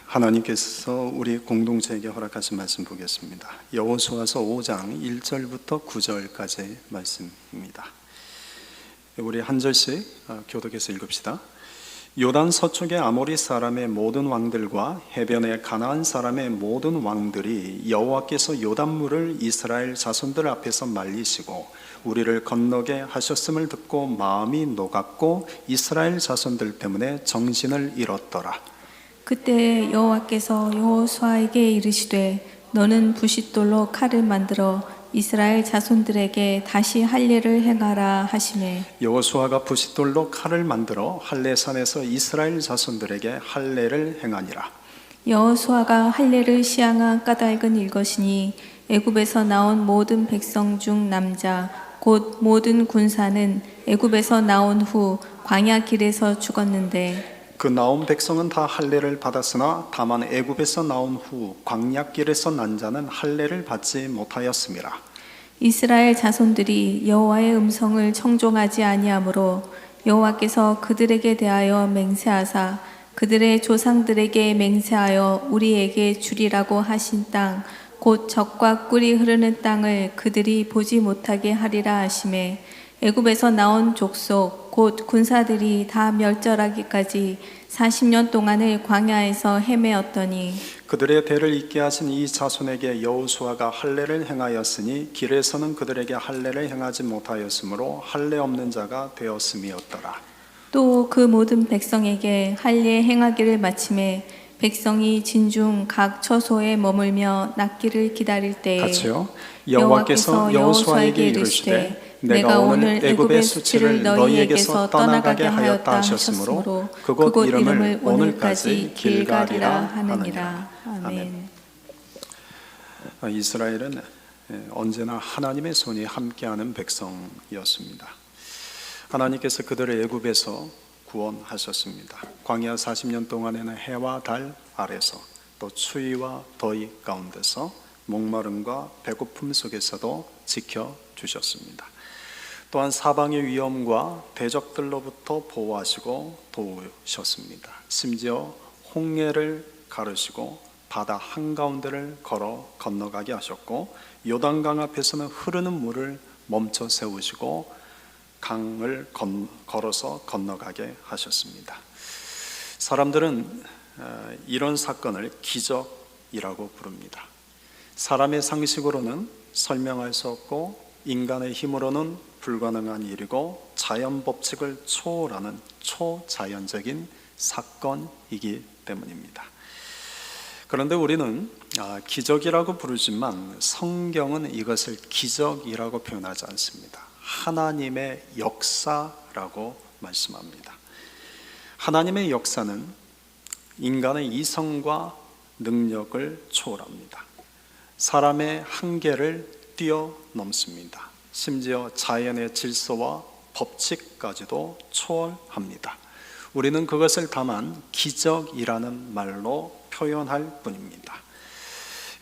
하나님께서 우리 공동체에게 허락하신 말씀 보겠습니다. 여호수아서 5장 1절부터 9절까지 말씀입니다. 우리 한 절씩 교독해서 읽읍시다. 요단 서쪽의 아모리 사람의 모든 왕들과 해변의 가나안 사람의 모든 왕들이 여호와께서 요단물을 이스라엘 자손들 앞에서 말리시고 우리를 건너게 하셨음을 듣고 마음이 녹았고 이스라엘 자손들 때문에 정신을 잃었더라. 그때 여호와께서 여호수아에게 이르시되 너는 부싯돌로 칼을 만들어 이스라엘 자손들에게 다시 할례를 행하라 하시매 여호수아가 부싯돌로 칼을 만들어 할례산에서 이스라엘 자손들에게 할례를 행하니라. 여호수아가 할례를 시행한 까닭은 이것이니 애굽에서 나온 모든 백성 중 남자 곧 모든 군사는 애굽에서 나온 후 광야 길에서 죽었는데 그 나온 백성은 다 할례를 받았으나 다만 애굽에서 나온 후 광야길에서 난 자는 할례를 받지 못하였음이라. 이스라엘 자손들이 여호와의 음성을 청종하지 아니하므로 여호와께서 그들에게 대하여 맹세하사 그들의 조상들에게 맹세하여 우리에게 주리라고 하신 땅 곧 젖과 꿀이 흐르는 땅을 그들이 보지 못하게 하리라 하시매 애굽에서 나온 족속 곧 군사들이 다 멸절하기까지 40년 동안을 광야에서 헤매었더니 그들의 대를 잇게 하신 이 자손에게 여호수아가 할례를 행하였으니 길에서는 그들에게 할례를 행하지 못하였으므로 할례 없는 자가 되었음이었더라. 또 그 모든 백성에게 할례 행하기를 마침에 백성이 진중 각 처소에 머물며 낫기를 기다릴 때에 같이요. 여호와께서 여호수아에게 이르시되 내가 오늘 애굽의 수치를 너희에게서 떠나가게 하였다 하셨으므로 그곳 이름을 오늘까지 길갈이라 하느니라. 아멘. 이스라엘은 언제나 하나님의 손이 함께하는 백성이었습니다. 하나님께서 그들을 애굽에서 구원하셨습니다. 광야 40년 동안에는 해와 달 아래서 또 추위와 더위 가운데서 목마름과 배고픔 속에서도 지켜주셨습니다. 또한 사방의 위험과 대적들로부터 보호하시고 도우셨습니다. 심지어 홍해를 가르시고 바다 한가운데를 걸어 건너가게 하셨고 요단강 앞에서는 흐르는 물을 멈춰 세우시고 강을 걸어서 건너가게 하셨습니다. 사람들은 이런 사건을 기적이라고 부릅니다. 사람의 상식으로는 설명할 수 없고 인간의 힘으로는 불가능한 일이고 자연 법칙을 초월하는 초자연적인 사건이기 때문입니다. 그런데 우리는 기적이라고 부르지만 성경은 이것을 기적이라고 표현하지 않습니다. 하나님의 역사라고 말씀합니다. 하나님의 역사는 인간의 이성과 능력을 초월합니다. 사람의 한계를 뛰어넘습니다. 심지어 자연의 질서와 법칙까지도 초월합니다. 우리는 그것을 다만 기적이라는 말로 표현할 뿐입니다.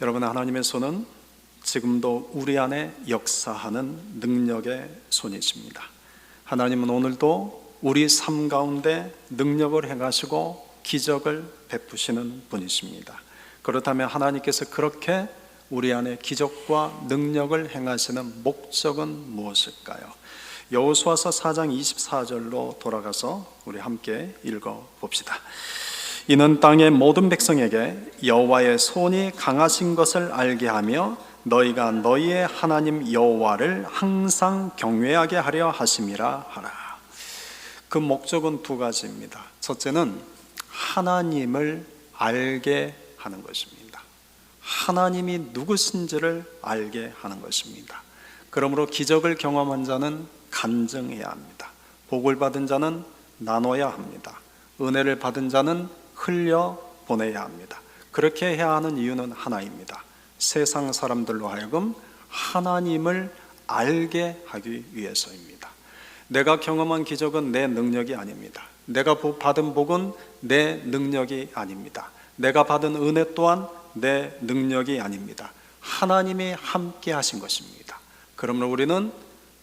여러분, 하나님의 손은 지금도 우리 안에 역사하는 능력의 손이십니다. 하나님은 오늘도 우리 삶 가운데 능력을 행하시고 기적을 베푸시는 분이십니다. 그렇다면 하나님께서 그렇게 우리 안에 기적과 능력을 행하시는 목적은 무엇일까요? 여호수아서 4장 24절로 돌아가서 우리 함께 읽어봅시다. 이는 땅의 모든 백성에게 여호와의 손이 강하신 것을 알게 하며 너희가 너희의 하나님 여호와를 항상 경외하게 하려 하심이라 하라. 그 목적은 두 가지입니다. 첫째는 하나님을 알게 하는 것입니다. 하나님이 누구신지를 알게 하는 것입니다. 그러므로 기적을 경험한 자는 간증해야 합니다. 복을 받은 자는 나눠야 합니다. 은혜를 받은 자는 흘려 보내야 합니다. 그렇게 해야 하는 이유는 하나입니다. 세상 사람들로 하여금 하나님을 알게 하기 위해서입니다. 내가 경험한 기적은 내 능력이 아닙니다. 내가 받은 복은 내 능력이 아닙니다. 내가 받은 은혜 또한 내 능력이 아닙니다. 하나님이 함께 하신 것입니다. 그러므로 우리는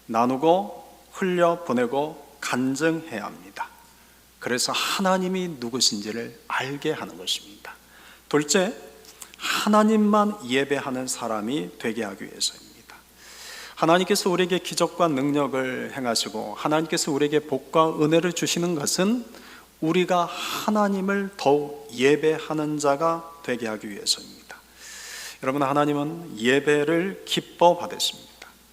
나누고 흘려보내고 간증해야 합니다. 그래서 하나님이 누구신지를 알게 하는 것입니다. 둘째, 하나님만 예배하는 사람이 되게 하기 위해서입니다. 하나님께서 우리에게 기적과 능력을 행하시고 하나님께서 우리에게 복과 은혜를 주시는 것은 우리가 하나님을 더욱 예배하는 자가 되게 하기 위해서입니다. 여러분, 하나님은 예배를 기뻐 받으십니다.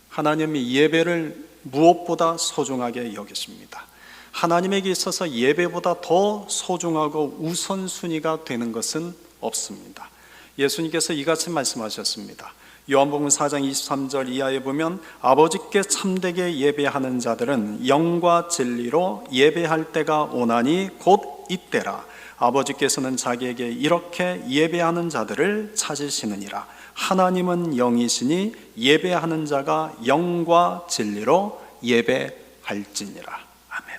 하나님이 예배를 무엇보다 소중하게 여기십니다. 하나님에게 있어서 예배보다 더 소중하고 우선순위가 되는 것은 없습니다. 예수님께서 이같이 말씀하셨습니다. 요한복음 4장 23절 이하에 보면 아버지께 참되게 예배하는 자들은 영과 진리로 예배할 때가 오나니 곧 이때라. 아버지께서는 자기에게 이렇게 예배하는 자들을 찾으시느니라. 하나님은 영이시니 예배하는 자가 영과 진리로 예배할지니라. 아멘.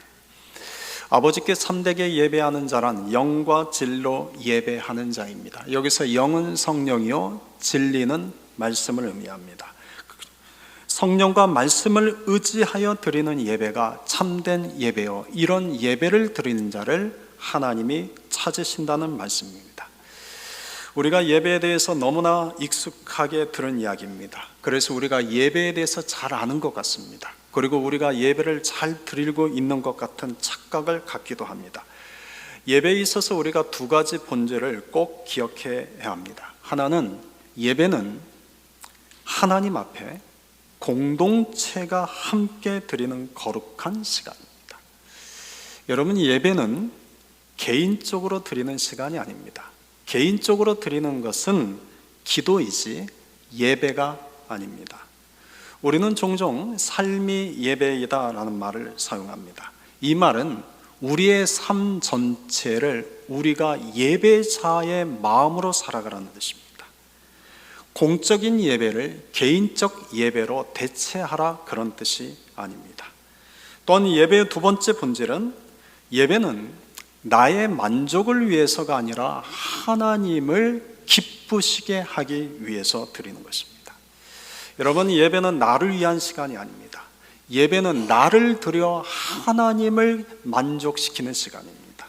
아버지께 참되게 예배하는 자란 영과 진리로 예배하는 자입니다. 여기서 영은 성령이요 진리는 말씀을 의미합니다. 성령과 말씀을 의지하여 드리는 예배가 참된 예배요, 이런 예배를 드리는 자를 하나님이 찾으신다는 말씀입니다. 우리가 예배에 대해서 너무나 익숙하게 들은 이야기입니다. 그래서 우리가 예배에 대해서 잘 아는 것 같습니다. 그리고 우리가 예배를 잘 드리고 있는 것 같은 착각을 갖기도 합니다. 예배에 있어서 우리가 두 가지 본질을 꼭 기억해야 합니다. 하나는, 예배는 하나님 앞에 공동체가 함께 드리는 거룩한 시간입니다. 여러분, 예배는 개인적으로 드리는 시간이 아닙니다. 개인적으로 드리는 것은 기도이지 예배가 아닙니다. 우리는 종종 삶이 예배이다라는 말을 사용합니다. 이 말은 우리의 삶 전체를 우리가 예배자의 마음으로 살아가라는 뜻입니다. 공적인 예배를 개인적 예배로 대체하라, 그런 뜻이 아닙니다. 또한 예배의 두 번째 본질은, 예배는 나의 만족을 위해서가 아니라 하나님을 기쁘시게 하기 위해서 드리는 것입니다. 여러분, 예배는 나를 위한 시간이 아닙니다. 예배는 나를 드려 하나님을 만족시키는 시간입니다.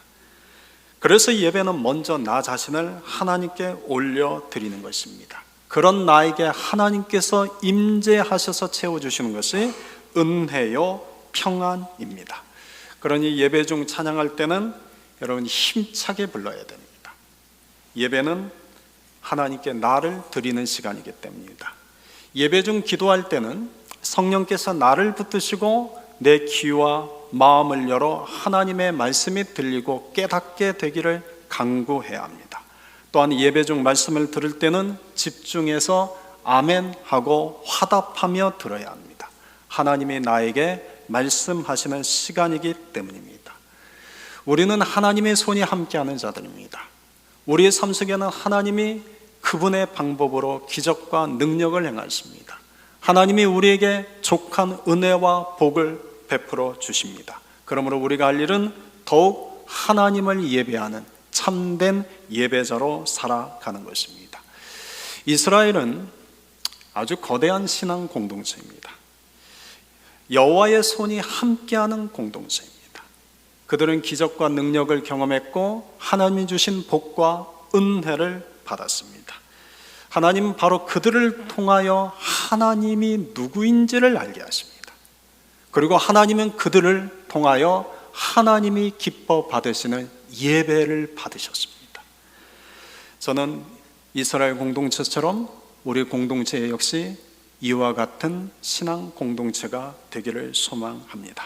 그래서 예배는 먼저 나 자신을 하나님께 올려드리는 것입니다. 그런 나에게 하나님께서 임재하셔서 채워주시는 것이 은혜요 평안입니다. 그러니 예배 중 찬양할 때는 여러분 힘차게 불러야 됩니다. 예배는 하나님께 나를 드리는 시간이기 때문입니다. 예배 중 기도할 때는 성령께서 나를 붙드시고 내 귀와 마음을 열어 하나님의 말씀이 들리고 깨닫게 되기를 간구해야 합니다. 또한 예배 중 말씀을 들을 때는 집중해서 아멘 하고 화답하며 들어야 합니다. 하나님이 나에게 말씀하시는 시간이기 때문입니다. 우리는 하나님의 손이 함께하는 자들입니다. 우리의 삶 속에는 하나님이 그분의 방법으로 기적과 능력을 행하십니다. 하나님이 우리에게 족한 은혜와 복을 베풀어 주십니다. 그러므로 우리가 할 일은 더욱 하나님을 예배하는 참된 예배자로 살아가는 것입니다. 이스라엘은 아주 거대한 신앙 공동체입니다. 여호와의 손이 함께하는 공동체입니다. 그들은 기적과 능력을 경험했고 하나님이 주신 복과 은혜를 받았습니다. 하나님은 바로 그들을 통하여 하나님이 누구인지를 알게 하십니다. 그리고 하나님은 그들을 통하여 하나님이 기뻐 받으시는 예배를 받으셨습니다. 저는 이스라엘 공동체처럼 우리 공동체 역시 이와 같은 신앙 공동체가 되기를 소망합니다.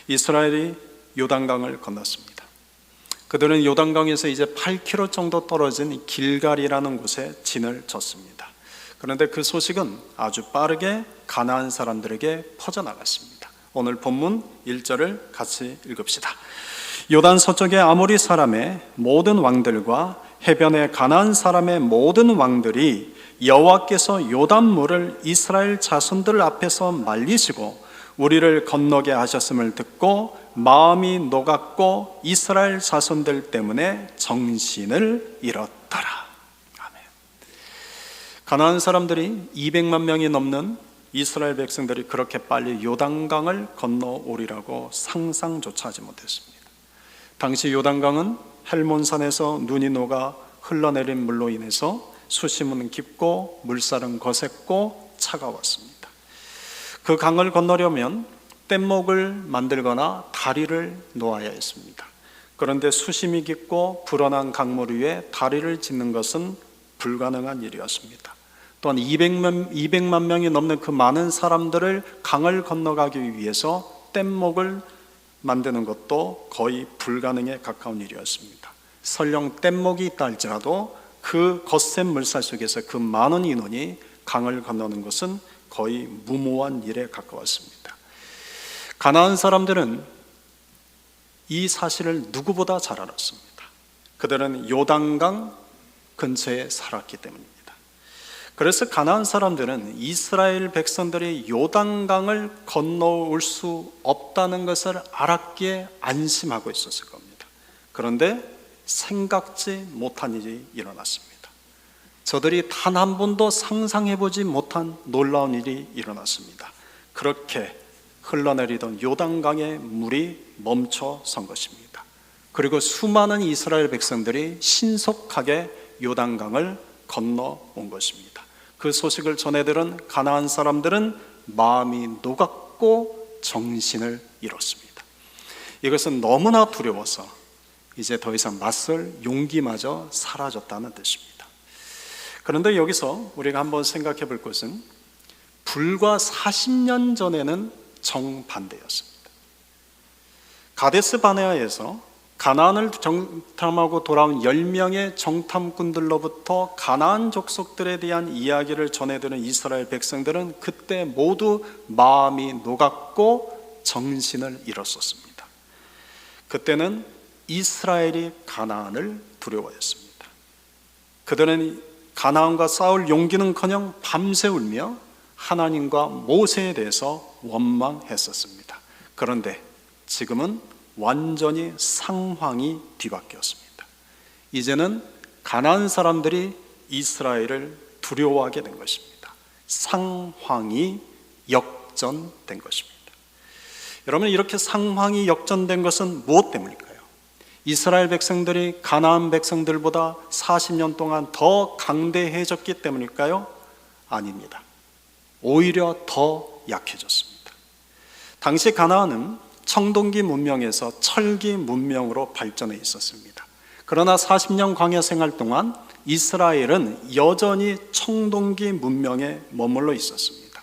이스라엘이 요단강을 건넜습니다. 그들은 요단강에서 이제 8km 정도 떨어진 길갈이라는 곳에 진을 쳤습니다. 그런데 그 소식은 아주 빠르게 가나안 사람들에게 퍼져나갔습니다. 오늘 본문 1절을 같이 읽읍시다. 요단 서쪽의 아모리 사람의 모든 왕들과 해변의 가나안 사람의 모든 왕들이 여호와께서 요단물을 이스라엘 자손들 앞에서 말리시고 우리를 건너게 하셨음을 듣고 마음이 녹았고 이스라엘 자손들 때문에 정신을 잃었더라. 아멘. 가나안 사람들이 200만 명이 넘는 이스라엘 백성들이 그렇게 빨리 요단강을 건너오리라고 상상조차 하지 못했습니다. 당시 요단강은 헬몬산에서 눈이 녹아 흘러내린 물로 인해서 수심은 깊고 물살은 거셌고 차가웠습니다. 그 강을 건너려면 뗏목을 만들거나 다리를 놓아야 했습니다. 그런데 수심이 깊고 불어난 강물 위에 다리를 짓는 것은 불가능한 일이었습니다. 또한 200만 명이 넘는 그 많은 사람들을 강을 건너가기 위해서 뗏목을 만드는 것도 거의 불가능에 가까운 일이었습니다. 설령 뗏목이 있다 할지라도 그 거센 물살 속에서 그 많은 인원이 강을 건너는 것은 거의 무모한 일에 가까웠습니다. 가나안 사람들은 이 사실을 누구보다 잘 알았습니다. 그들은 요단강 근처에 살았기 때문입니다. 그래서 가나안 사람들은 이스라엘 백성들이 요단강을 건너올 수 없다는 것을 알았기에 안심하고 있었을 겁니다. 그런데 생각지 못한 일이 일어났습니다. 저들이 단 한 번도 상상해보지 못한 놀라운 일이 일어났습니다. 그렇게 흘러내리던 요단강의 물이 멈춰 선 것입니다. 그리고 수많은 이스라엘 백성들이 신속하게 요단강을 건너온 것입니다. 그 소식을 전해 들은 가나안 사람들은 마음이 녹았고 정신을 잃었습니다. 이것은 너무나 두려워서 이제 더 이상 맞설 용기마저 사라졌다는 뜻입니다. 그런데 여기서 우리가 한번 생각해 볼 것은 불과 40년 전에는 정반대였습니다. 가데스 바네아에서 가나안을 정탐하고 돌아온 10명의 정탐꾼들로부터 가나안 족속들에 대한 이야기를 전해드는 이스라엘 백성들은 그때 모두 마음이 녹았고 정신을 잃었었습니다. 그때는 이스라엘이 가나안을 두려워했습니다. 그들은 가나안과 싸울 용기는커녕 밤새 울며 하나님과 모세에 대해서 원망했었습니다. 그런데 지금은 완전히 상황이 뒤바뀌었습니다. 이제는 가나안 사람들이 이스라엘을 두려워하게 된 것입니다. 상황이 역전된 것입니다. 여러분, 이렇게 상황이 역전된 것은 무엇 때문일까요? 이스라엘 백성들이 가나안 백성들보다 40년 동안 더 강대해졌기 때문일까요? 아닙니다. 오히려 더 약해졌습니다. 당시 가나안은 청동기 문명에서 철기 문명으로 발전해 있었습니다. 그러나 40년 광야 생활 동안 이스라엘은 여전히 청동기 문명에 머물러 있었습니다.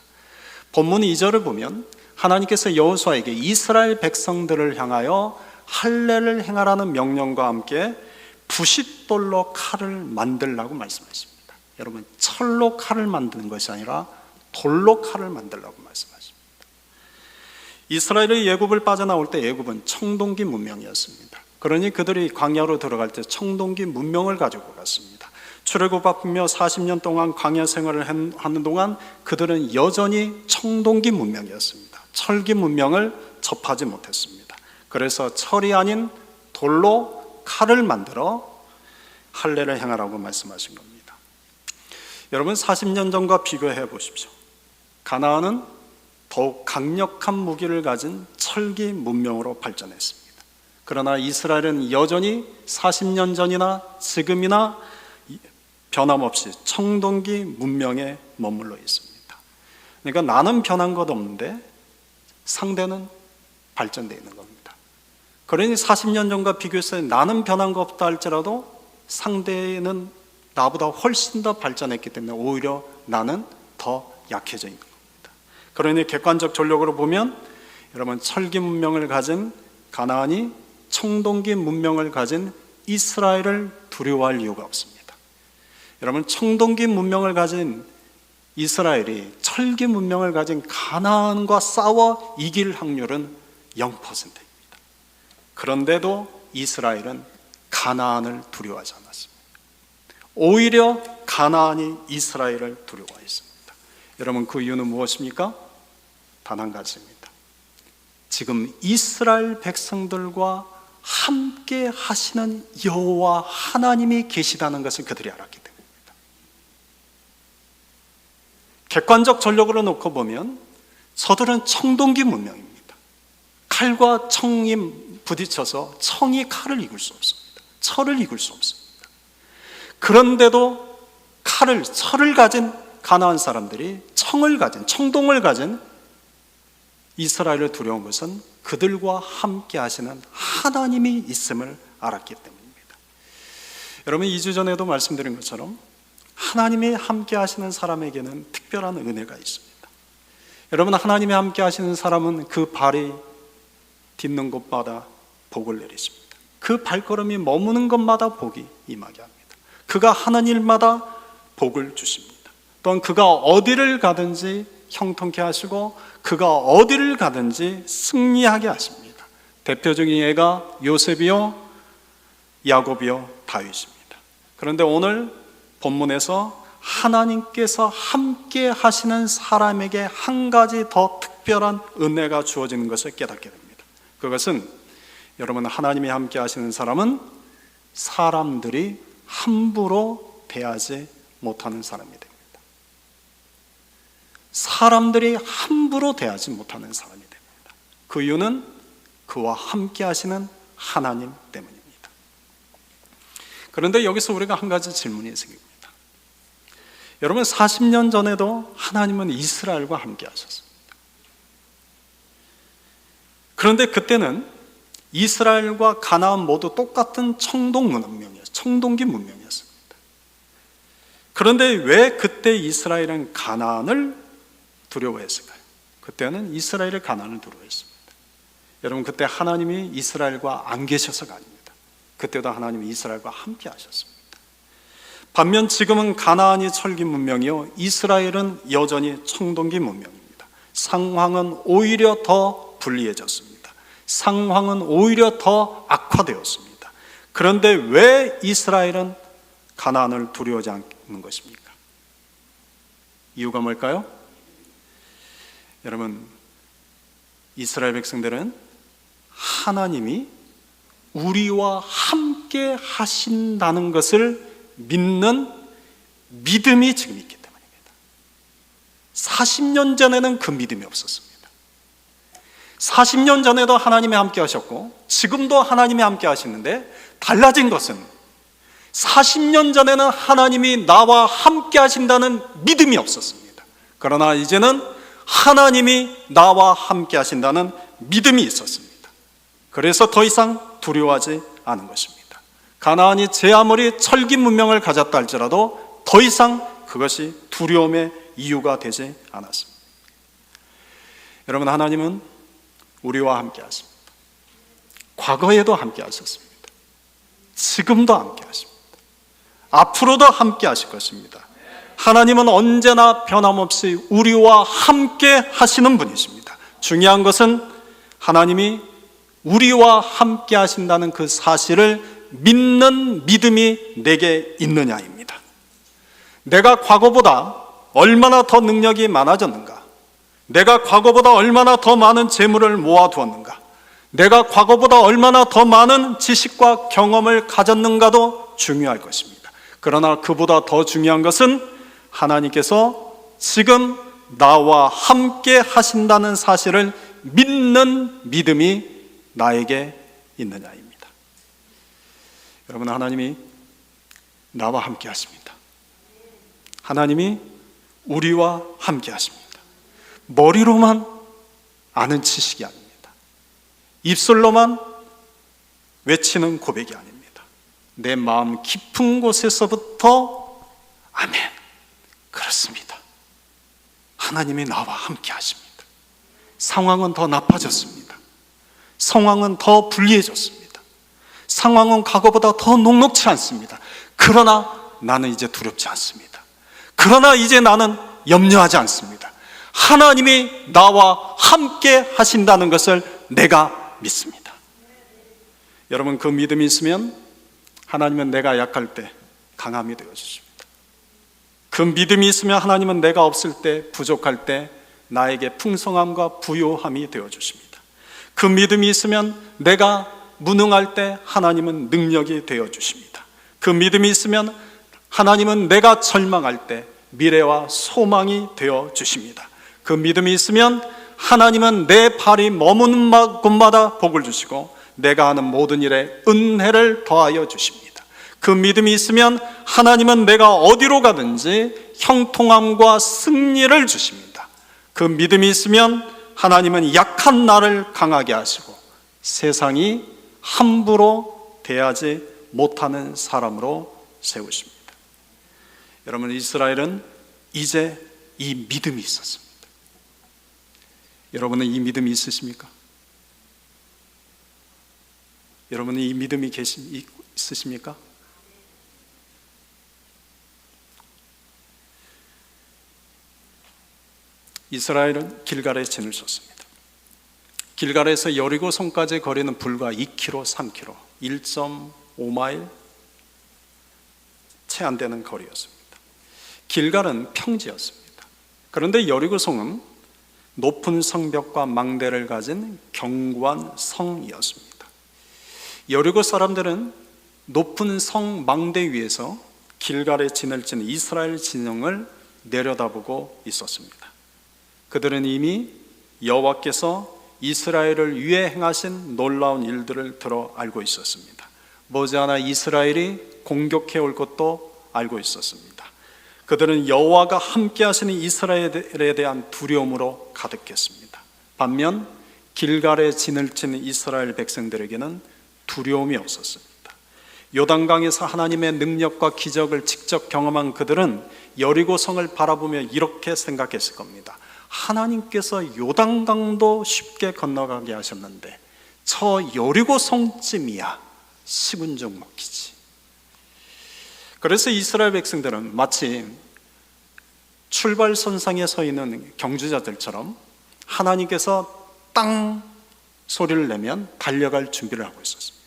본문 2절을 보면 하나님께서 여호수아에게 이스라엘 백성들을 향하여 할례를 행하라는 명령과 함께 부싯돌로 칼을 만들라고 말씀하십니다. 여러분, 철로 칼을 만드는 것이 아니라 돌로 칼을 만들라고 말씀하십니다. 이스라엘이 애굽을 빠져나올 때 애굽은 청동기 문명이었습니다. 그러니 그들이 광야로 들어갈 때 청동기 문명을 가지고 갔습니다. 출애굽하며 40년 동안 광야 생활을 하는 동안 그들은 여전히 청동기 문명이었습니다. 철기 문명을 접하지 못했습니다. 그래서 철이 아닌 돌로 칼을 만들어 할례를 행하라고 말씀하신 겁니다. 여러분, 40년 전과 비교해 보십시오. 가나안은 더욱 강력한 무기를 가진 철기 문명으로 발전했습니다. 그러나 이스라엘은 여전히 40년 전이나 지금이나 변함없이 청동기 문명에 머물러 있습니다. 그러니까 나는 변한 것 없는데 상대는 발전되어 있는 겁니다. 그러니 40년 전과 비교해서 나는 변한 것 없다 할지라도 상대는 나보다 훨씬 더 발전했기 때문에 오히려 나는 더 약해져 있는 겁니다. 그러니 객관적 전력으로 보면 여러분, 철기 문명을 가진 가나안이 청동기 문명을 가진 이스라엘을 두려워할 이유가 없습니다. 여러분, 청동기 문명을 가진 이스라엘이 철기 문명을 가진 가나안과 싸워 이길 확률은 0%입니다. 그런데도 이스라엘은 가나안을 두려워하지 않았습니다. 오히려 가나안이 이스라엘을 두려워했습니다. 여러분, 그 이유는 무엇입니까? 단 한 가지입니다. 지금 이스라엘 백성들과 함께 하시는 여호와 하나님이 계시다는 것을 그들이 알았기 때문입니다. 객관적 전력으로 놓고 보면 저들은 청동기 문명입니다. 칼과 청이 부딪혀서 청이 칼을 이길 수 없습니다. 철을 이길 수 없습니다. 그런데도 철을 가진 가나안 사람들이 청동을 가진 이스라엘을 두려운 것은 그들과 함께 하시는 하나님이 있음을 알았기 때문입니다. 여러분, 2주 전에도 말씀드린 것처럼 하나님이 함께 하시는 사람에게는 특별한 은혜가 있습니다. 여러분, 하나님이 함께 하시는 사람은 그 발이 딛는 곳마다 복을 내리십니다. 그 발걸음이 머무는 것마다 복이 임하게 합니다. 그가 하는 일마다 복을 주십니다. 또한 그가 어디를 가든지 형통케 하시고 그가 어디를 가든지 승리하게 하십니다. 대표적인 예가 요셉이요, 야곱이요, 다윗입니다. 그런데 오늘 본문에서 하나님께서 함께 하시는 사람에게 한 가지 더 특별한 은혜가 주어지는 것을 깨닫게 됩니다. 그것은 여러분, 하나님이 함께 하시는 사람은 사람들이 함부로 대하지 못하는 사람이 됩니다. 사람들이 함부로 대하지 못하는 사람이 됩니다. 그 이유는 그와 함께 하시는 하나님 때문입니다. 그런데 여기서 우리가 한 가지 질문이 생깁니다. 여러분, 40년 전에도 하나님은 이스라엘과 함께 하셨습니다. 그런데 그때는 이스라엘과 가나안 모두 똑같은 청동기 문명이었습니다. 그런데 왜 그때 이스라엘은 가나안을 두려워했을까요? 그때는 이스라엘이 가나안을 두려워했습니다. 여러분, 그때 하나님이 이스라엘과 안 계셔서가 아닙니다. 그때도 하나님이 이스라엘과 함께 하셨습니다. 반면 지금은 가나안이 철기 문명이요, 이스라엘은 여전히 청동기 문명입니다. 상황은 오히려 더 불리해졌습니다. 상황은 오히려 더 악화되었습니다. 그런데 왜 이스라엘은 가나안을 두려워하지 않는 것입니까? 이유가 뭘까요? 여러분, 이스라엘 백성들은 하나님이 우리와 함께 하신다는 것을 믿는 믿음이 지금 있기 때문입니다. 40년 전에는 그 믿음이 없었습니다. 40년 전에도 하나님이 함께 하셨고 지금도 하나님이 함께 하시는데 달라진 것은 40년 전에는 하나님이 나와 함께 하신다는 믿음이 없었습니다. 그러나 이제는 하나님이 나와 함께 하신다는 믿음이 있었습니다. 그래서 더 이상 두려워하지 않은 것입니다. 가나안이 제 아무리 철기 문명을 가졌다 할지라도 더 이상 그것이 두려움의 이유가 되지 않았습니다. 여러분, 하나님은 우리와 함께 하십니다. 과거에도 함께 하셨습니다. 지금도 함께 하십니다. 앞으로도 함께 하실 것입니다. 하나님은 언제나 변함없이 우리와 함께 하시는 분이십니다. 중요한 것은 하나님이 우리와 함께 하신다는 그 사실을 믿는 믿음이 내게 있느냐입니다. 내가 과거보다 얼마나 더 능력이 많아졌는가? 내가 과거보다 얼마나 더 많은 재물을 모아두었는가? 내가 과거보다 얼마나 더 많은 지식과 경험을 가졌는가도 중요할 것입니다. 그러나 그보다 더 중요한 것은 하나님께서 지금 나와 함께 하신다는 사실을 믿는 믿음이 나에게 있느냐입니다. 여러분, 하나님이 나와 함께 하십니다. 하나님이 우리와 함께 하십니다. 머리로만 아는 지식이 아닙니다. 입술로만 외치는 고백이 아닙니다. 내 마음 깊은 곳에서부터 아멘, 그렇습니다. 하나님이 나와 함께 하십니다. 상황은 더 나빠졌습니다. 상황은 더 불리해졌습니다. 상황은 과거보다 더 녹록지 않습니다. 그러나 나는 이제 두렵지 않습니다. 그러나 이제 나는 염려하지 않습니다. 하나님이 나와 함께 하신다는 것을 내가 믿습니다. 여러분, 그 믿음이 있으면 하나님은 내가 약할 때 강함이 되어주십니다. 그 믿음이 있으면 하나님은 내가 없을 때, 부족할 때 나에게 풍성함과 부요함이 되어주십니다. 그 믿음이 있으면 내가 무능할 때 하나님은 능력이 되어주십니다. 그 믿음이 있으면 하나님은 내가 절망할 때 미래와 소망이 되어주십니다. 그 믿음이 있으면 하나님은 내 발이 머무는 곳마다 복을 주시고 내가 하는 모든 일에 은혜를 더하여 주십니다. 그 믿음이 있으면 하나님은 내가 어디로 가든지 형통함과 승리를 주십니다. 그 믿음이 있으면 하나님은 약한 나를 강하게 하시고 세상이 함부로 대하지 못하는 사람으로 세우십니다. 여러분, 이스라엘은 이제 이 믿음이 있었습니다. 여러분은 이 믿음이 있으십니까? 여러분은 이 믿음이 있으십니까? 이스라엘은 길갈에 진을 쳤습니다. 길갈에서 여리고성까지 거리는 불과 2km, 3km, 1.5마일 채 안 되는 거리였습니다. 길갈은 평지였습니다. 그런데 여리고성은 높은 성벽과 망대를 가진 견고한 성이었습니다. 여리고 사람들은 높은 성 망대 위에서 길갈에 진을 친 이스라엘 진영을 내려다보고 있었습니다. 그들은 이미 여호와께서 이스라엘을 위해 행하신 놀라운 일들을 들어 알고 있었습니다. 머지않아 이스라엘이 공격해 올 것도 알고 있었습니다. 그들은 여호와가 함께 하시는 이스라엘에 대한 두려움으로 가득했습니다. 반면 길갈에 진을 치는 이스라엘 백성들에게는 두려움이 없었습니다. 요단강에서 하나님의 능력과 기적을 직접 경험한 그들은 여리고성을 바라보며 이렇게 생각했을 겁니다. 하나님께서 요단강도 쉽게 건너가게 하셨는데 저 여리고성쯤이야 식은 죽 먹기지. 그래서 이스라엘 백성들은 마치 출발선상에 서 있는 경주자들처럼 하나님께서 땅 소리를 내면 달려갈 준비를 하고 있었습니다.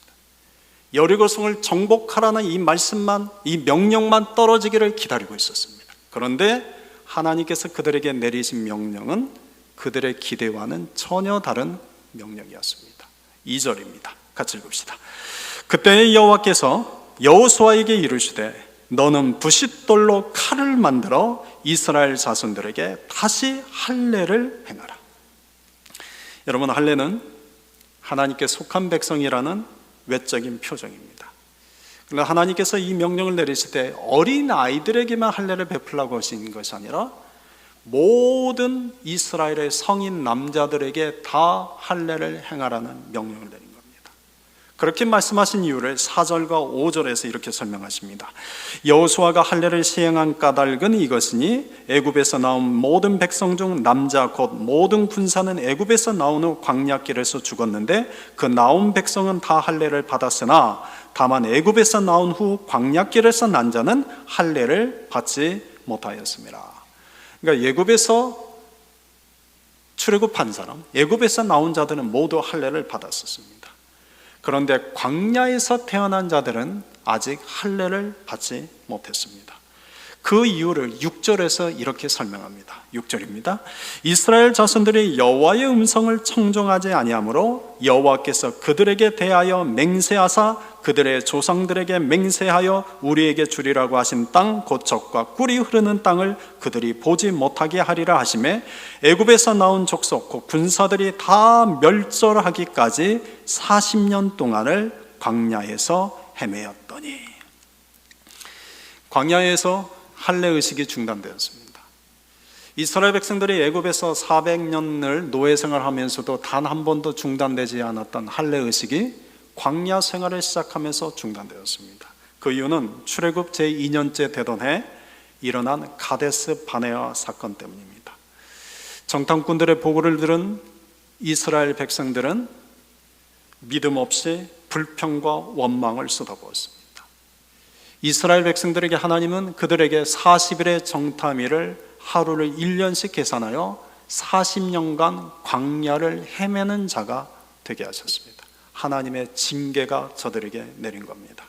여리고성을 정복하라는 이 말씀만, 이 명령만 떨어지기를 기다리고 있었습니다. 그런데 하나님께서 그들에게 내리신 명령은 그들의 기대와는 전혀 다른 명령이었습니다. 2절입니다. 같이 읽읍시다. 그때 여호와께서 여호수아에게 이르시되 너는 부싯돌로 칼을 만들어 이스라엘 자손들에게 다시 할례를 행하라. 여러분, 할례는 하나님께 속한 백성이라는 외적인 표정입니다. 그러나 하나님께서 이 명령을 내리실 때 어린 아이들에게만 할례를 베풀라고 하신 것이 아니라 모든 이스라엘의 성인 남자들에게 다 할례를 행하라는 명령을 내린 겁니다. 그렇게 말씀하신 이유를 4절과 5절에서 이렇게 설명하십니다. 여호수아가 할례를 시행한 까닭은 이것이니 애굽에서 나온 모든 백성 중 남자 곧 모든 군사는 애굽에서 나온 후 광야길에서 죽었는데 그 나온 백성은 다 할례를 받았으나 다만 애굽에서 나온 후 광야길에서 난 자는 할례를 받지 못하였습니다. 그러니까 애굽에서 출애굽한 사람, 애굽에서 나온 자들은 모두 할례를 받았었습니다. 그런데 광야에서 태어난 자들은 아직 할례를 받지 못했습니다. 그 이유를 6절에서 이렇게 설명합니다. 6절입니다. 이스라엘 자손들이 여호와의 음성을 청종하지 아니하므로 여호와께서 그들에게 대하여 맹세하사 그들의 조상들에게 맹세하여 우리에게 주리라고 하신 땅 곧 젖과 꿀이 흐르는 땅을 그들이 보지 못하게 하리라 하시매 애굽에서 나온 족속 곧 군사들이 다 멸절하기까지 40년 동안을 광야에서 헤매었더니. 광야에서 할례 의식이 중단되었습니다. 이스라엘 백성들이 애굽에서 400년을 노예 생활하면서도 단 한 번도 중단되지 않았던 할례 의식이 광야 생활을 시작하면서 중단되었습니다. 그 이유는 출애굽 제2년째 되던 해 일어난 가데스 바네아 사건 때문입니다. 정탐꾼들의 보고를 들은 이스라엘 백성들은 믿음 없이 불평과 원망을 쏟아부었습니다. 이스라엘 백성들에게 하나님은 그들에게 40일의 정탐일을 하루를 1년씩 계산하여 40년간 광야를 헤매는 자가 되게 하셨습니다. 하나님의 징계가 저들에게 내린 겁니다.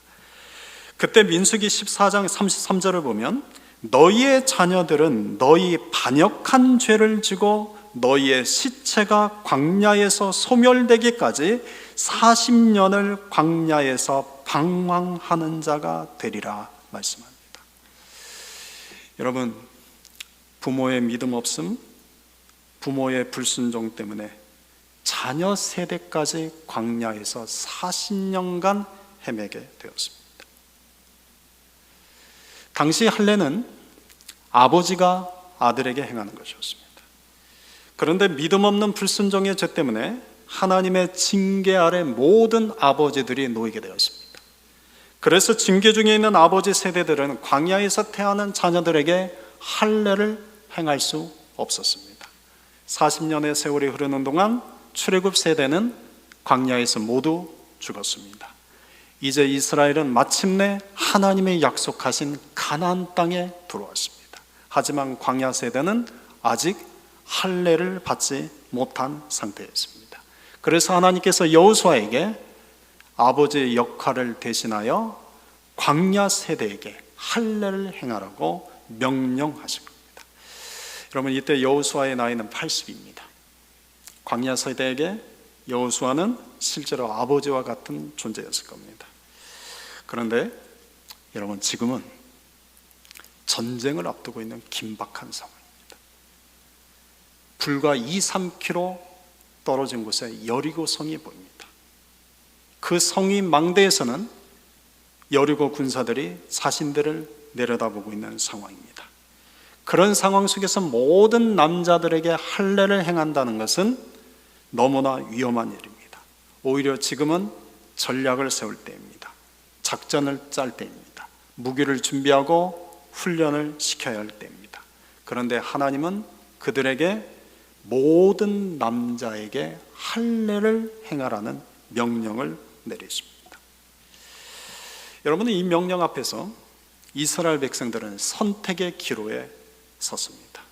그때 민수기 14장 33절을 보면 너희의 자녀들은 너희 반역한 죄를 지고 너희의 시체가 광야에서 소멸되기까지 40년을 광야에서 방황하는 자가 되리라 말씀합니다. 여러분, 부모의 믿음 없음, 부모의 불순종 때문에 자녀 세대까지 광야에서 40년간 헤매게 되었습니다. 당시 할례는 아버지가 아들에게 행하는 것이었습니다. 그런데 믿음 없는 불순종의 죄 때문에 하나님의 징계 아래 모든 아버지들이 놓이게 되었습니다. 그래서 징계 중에 있는 아버지 세대들은 광야에서 태어난 자녀들에게 할례를 행할 수 없었습니다. 40년의 세월이 흐르는 동안 출애굽 세대는 광야에서 모두 죽었습니다. 이제 이스라엘은 마침내 하나님의 약속하신 가나안 땅에 들어왔습니다. 하지만 광야 세대는 아직 할례를 받지 못한 상태였습니다. 그래서 하나님께서 여호수아에게 아버지의 역할을 대신하여 광야 세대에게 할례를 행하라고 명령하신 겁니다. 여러분, 이때 여호수아의 나이는 80입니다. 광야 세대에게 여호수아는 실제로 아버지와 같은 존재였을 겁니다. 그런데 여러분, 지금은 전쟁을 앞두고 있는 긴박한 상황입니다. 불과 2-3km 떨어진 곳에 여리고 성이 보입니다. 그 성이 망대에서는 여리고 군사들이 자신들을 내려다보고 있는 상황입니다. 그런 상황 속에서 모든 남자들에게 할례를 행한다는 것은 너무나 위험한 일입니다. 오히려 지금은 전략을 세울 때입니다. 작전을 짤 때입니다. 무기를 준비하고 훈련을 시켜야 할 때입니다. 그런데 하나님은 그들에게 모든 남자에게 할례를 행하라는 명령을 내리십니다. 여러분은 이 명령 앞에서 이스라엘 백성들은 선택의 기로에 섰습니다.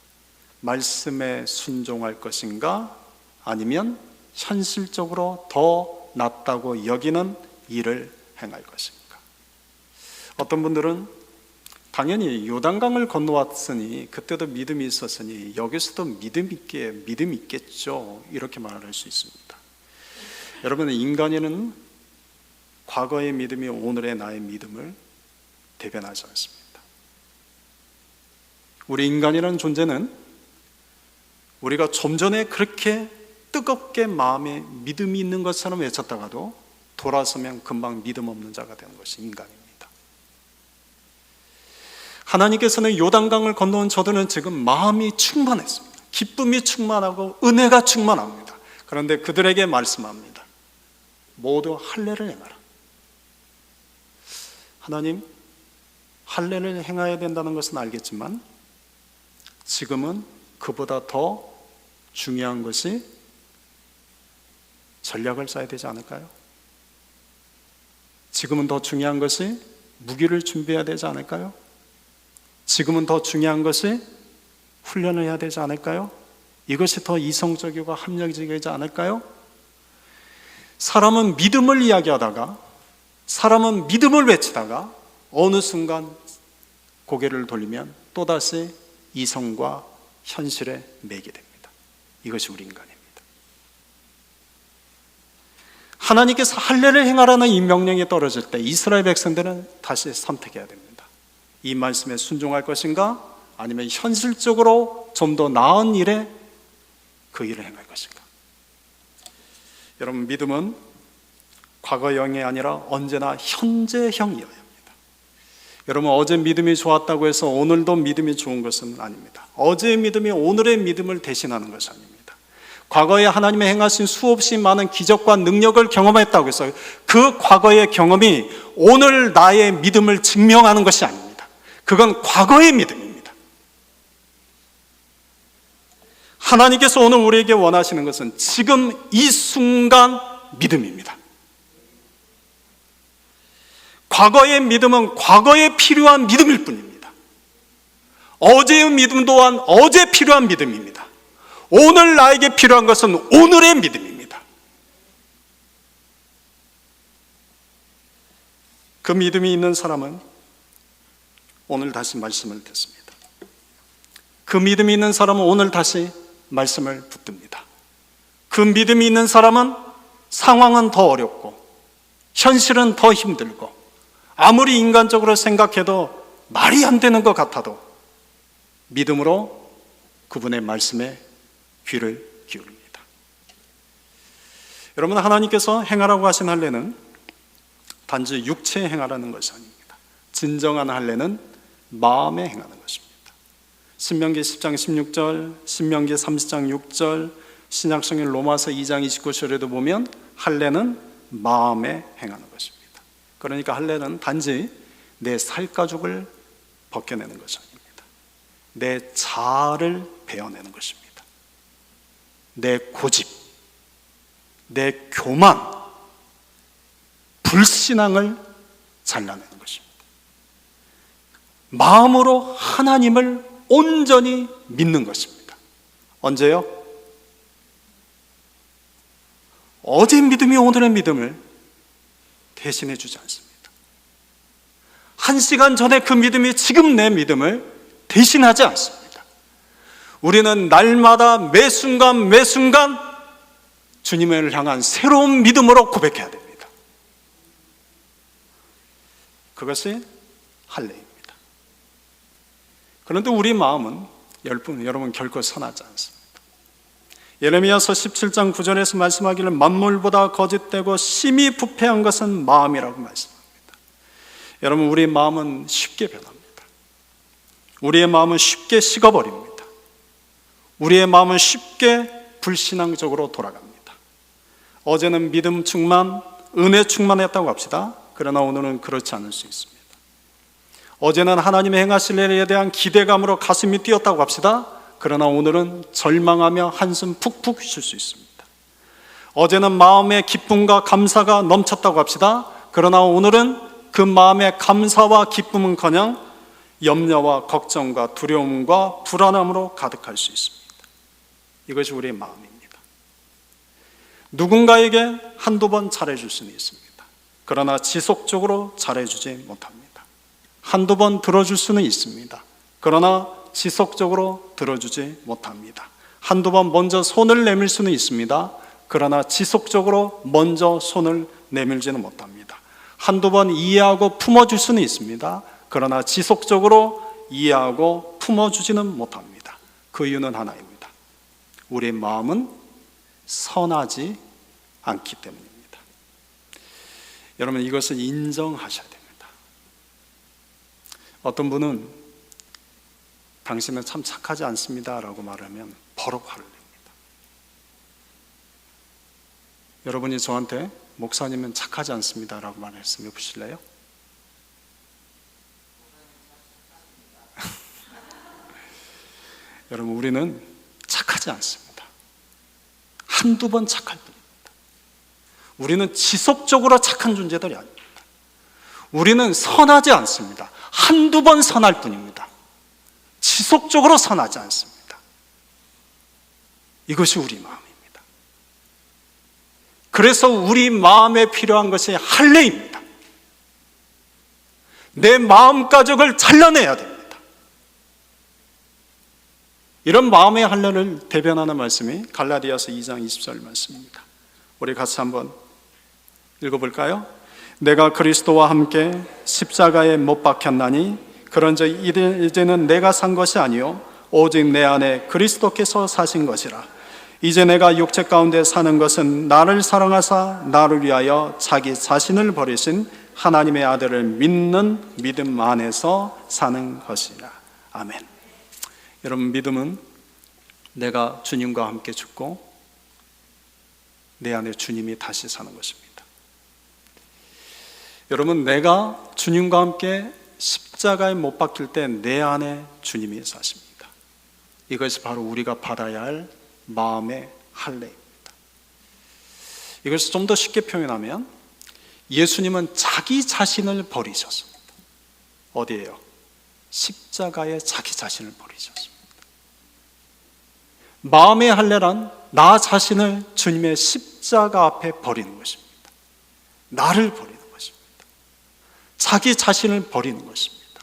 말씀에 순종할 것인가, 아니면 현실적으로 더 낫다고 여기는 일을 행할 것인가. 어떤 분들은 당연히 요단강을 건너왔으니 그때도 믿음이 있었으니 여기서도 믿음 있겠죠, 이렇게 말할 수 있습니다. 여러분, 인간에는 과거의 믿음이 오늘의 나의 믿음을 대변하지 않습니다. 우리 인간이라는 존재는 우리가 좀 전에 그렇게 뜨겁게 마음에 믿음이 있는 것처럼 외쳤다가도 돌아서면 금방 믿음 없는 자가 되는 것이 인간입니다. 하나님께서는 요단강을 건너온 저들은 지금 마음이 충만했습니다. 기쁨이 충만하고 은혜가 충만합니다. 그런데 그들에게 말씀합니다. 모두 할례를 행하라. 하나님, 할례를 행해야 된다는 것은 알겠지만 지금은 그보다 더 중요한 것이 전략을 짜야 되지 않을까요? 지금은 더 중요한 것이 무기를 준비해야 되지 않을까요? 지금은 더 중요한 것이 훈련을 해야 되지 않을까요? 이것이 더 이성적이고 합리적이지 않을까요? 사람은 믿음을 이야기하다가, 사람은 믿음을 외치다가 어느 순간 고개를 돌리면 또다시 이성과 현실에 매게 됩니다. 이것이 우리 인간입니다. 하나님께서 할례를 행하라는 이 명령이 떨어질 때 이스라엘 백성들은 다시 선택해야 됩니다. 이 말씀에 순종할 것인가, 아니면 현실적으로 좀 더 나은 일에 그 일을 행할 것인가. 여러분, 믿음은 과거형이 아니라 언제나 현재형이어야 합니다. 여러분, 어제 믿음이 좋았다고 해서 오늘도 믿음이 좋은 것은 아닙니다. 어제의 믿음이 오늘의 믿음을 대신하는 것이 아닙니다. 과거에 하나님의 행하신 수없이 많은 기적과 능력을 경험했다고 해서 그 과거의 경험이 오늘 나의 믿음을 증명하는 것이 아닙니다. 그건 과거의 믿음입니다. 하나님께서 오늘 우리에게 원하시는 것은 지금 이 순간 믿음입니다. 과거의 믿음은 과거에 필요한 믿음일 뿐입니다. 어제의 믿음 또한 어제 필요한 믿음입니다. 오늘 나에게 필요한 것은 오늘의 믿음입니다. 그 믿음이 있는 사람은 오늘 다시 말씀을 듣습니다. 그 믿음이 있는 사람은 오늘 다시 말씀을 붙듭니다. 그 믿음이 있는 사람은 상황은 더 어렵고 현실은 더 힘들고 아무리 인간적으로 생각해도 말이 안 되는 것 같아도 믿음으로 그분의 말씀에 귀를 기울입니다. 여러분, 하나님께서 행하라고 하신 할례는 단지 육체에 행하라는 것이 아닙니다. 진정한 할례는 마음에 행하는 것입니다. 신명기 10장 16절, 신명기 30장 6절, 신약성경 로마서 2장 29절에도 보면 할례는 마음에 행하는 것입니다. 그러니까 할례는 단지 내 살가죽을 벗겨내는 것이 아닙니다. 내 자아를 베어내는 것입니다. 내 고집, 내 교만, 불신앙을 잘라내는 것입니다. 마음으로 하나님을 온전히 믿는 것입니다. 언제요? 어제 믿음이 오늘의 믿음을 대신해 주지 않습니다. 1시간 전에 그 믿음이 지금 내 믿음을 대신하지 않습니다. 우리는 날마다 매 순간 매 순간 주님을 향한 새로운 믿음으로 고백해야 됩니다. 그것이 할례입니다. 그런데 우리 마음은 여러분 결코 선하지 않습니다. 예레미야서 17장 9절에서 말씀하기를 만물보다 거짓되고 심히 부패한 것은 마음이라고 말씀합니다. 여러분, 우리 마음은 쉽게 변합니다. 우리의 마음은 쉽게 식어버립니다. 우리의 마음은 쉽게 불신앙적으로 돌아갑니다. 어제는 믿음 충만, 은혜 충만했다고 합시다. 그러나 오늘은 그렇지 않을 수 있습니다. 어제는 하나님의 행하실 일에 대한 기대감으로 가슴이 뛰었다고 합시다. 그러나 오늘은 절망하며 한숨 푹푹 쉴 수 있습니다. 어제는 마음의 기쁨과 감사가 넘쳤다고 합시다. 그러나 오늘은 그 마음의 감사와 기쁨은커녕 염려와 걱정과 두려움과 불안함으로 가득할 수 있습니다. 이것이 우리의 마음입니다. 누군가에게 한두 번 잘해줄 수는 있습니다. 그러나 지속적으로 잘해주지 못합니다. 한두 번 들어줄 수는 있습니다. 그러나 지속적으로 들어주지 못합니다. 한두 번 먼저 손을 내밀 수는 있습니다. 그러나 지속적으로 먼저 손을 내밀지는 못합니다. 한두 번 이해하고 품어줄 수는 있습니다. 그러나 지속적으로 이해하고 품어주지는 못합니다. 그 이유는 하나입니다. 우리의 마음은 선하지 않기 때문입니다. 여러분, 이것을 인정하셔야 됩니다. 어떤 분은 당신은 참 착하지 않습니다 라고 말하면 버럭 화를 냅니다. 여러분이 저한테 목사님은 착하지 않습니다 라고 말했으면 해보실래요? 여러분, 우리는 착하지 않습니다. 한두 번 착할 뿐입니다. 우리는 지속적으로 착한 존재들이 아닙니다. 우리는 선하지 않습니다. 한두 번 선할 뿐입니다. 지속적으로 선하지 않습니다. 이것이 우리 마음입니다. 그래서 우리 마음에 필요한 것이 할례입니다. 내 마음가죽을 잘라내야 됩니다. 이런 마음의 할례를 대변하는 말씀이 갈라디아서 2장 20절 말씀입니다. 우리 같이 한번 읽어볼까요? 내가 그리스도와 함께 십자가에 못 박혔나니 그런즉 이제는 내가 산 것이 아니요 오직 내 안에 그리스도께서 사신 것이라. 이제 내가 육체 가운데 사는 것은 나를 사랑하사 나를 위하여 자기 자신을 버리신 하나님의 아들을 믿는 믿음 안에서 사는 것이라. 아멘. 여러분, 믿음은 내가 주님과 함께 죽고 내 안에 주님이 다시 사는 것입니다. 여러분, 내가 주님과 함께 십자가에 못 박힐 때 내 안에 주님이 사십니다. 이것이 바로 우리가 받아야 할 마음의 할례입니다. 이것을 좀 더 쉽게 표현하면 예수님은 자기 자신을 버리셨습니다. 어디에요? 십자가에 자기 자신을 버리셨습니다. 마음의 할례란 나 자신을 주님의 십자가 앞에 버리는 것입니다. 나를 버리는 것입니다. 자기 자신을 버리는 것입니다.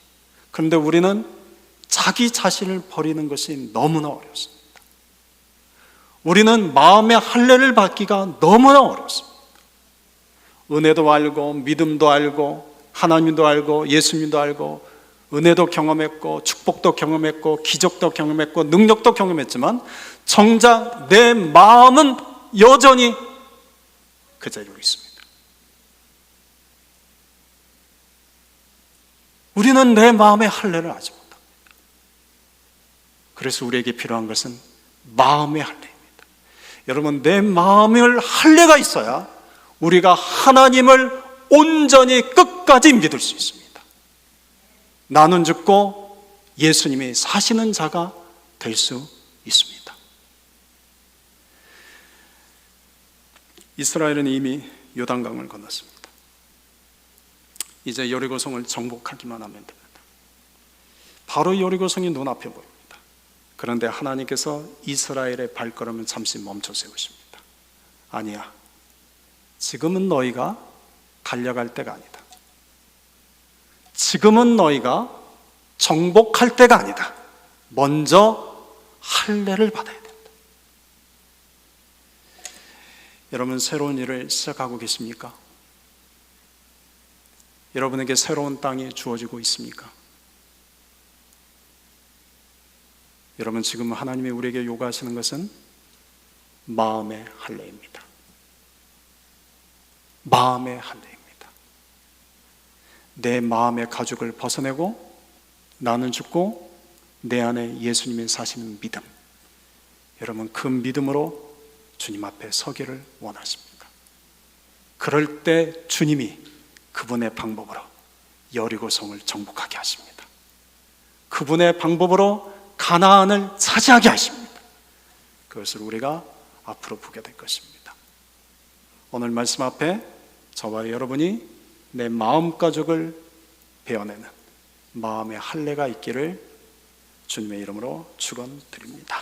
그런데 우리는 자기 자신을 버리는 것이 너무나 어렵습니다. 우리는 마음의 할례를 받기가 너무나 어렵습니다. 은혜도 알고 믿음도 알고 하나님도 알고 예수님도 알고 은혜도 경험했고 축복도 경험했고 기적도 경험했고 능력도 경험했지만 정작 내 마음은 여전히 그 자리로 있습니다. 우리는 내 마음의 할례를 하지 못합니다. 그래서 우리에게 필요한 것은 마음의 할례입니다. 여러분, 내 마음의 할례가 있어야 우리가 하나님을 온전히 끝까지 믿을 수 있습니다. 나는 죽고 예수님이 사시는 자가 될 수 있습니다. 이스라엘은 이미 요단강을 건넜습니다. 이제 여리고성을 정복하기만 하면 됩니다. 바로 여리고성이 눈앞에 보입니다. 그런데 하나님께서 이스라엘의 발걸음을 잠시 멈춰 세우십니다. 아니야, 지금은 너희가 달려갈 때가 아니다. 지금은 너희가 정복할 때가 아니다. 먼저 할례를 받아야 된다. 여러분, 새로운 일을 시작하고 계십니까? 여러분에게 새로운 땅이 주어지고 있습니까? 여러분, 지금 하나님이 우리에게 요구하시는 것은 마음의 할례입니다. 마음의 할례입니다. 내 마음의 가죽을 벗어내고 나는 죽고 내 안에 예수님이 사시는 믿음, 여러분, 그 믿음으로 주님 앞에 서기를 원하십니까? 그럴 때 주님이 그분의 방법으로 여리고성을 정복하게 하십니다. 그분의 방법으로 가나안을 차지하게 하십니다. 그것을 우리가 앞으로 보게 될 것입니다. 오늘 말씀 앞에 저와 여러분이 내 마음가죽을 베어내는 마음의 할례가 있기를 주님의 이름으로 축원드립니다.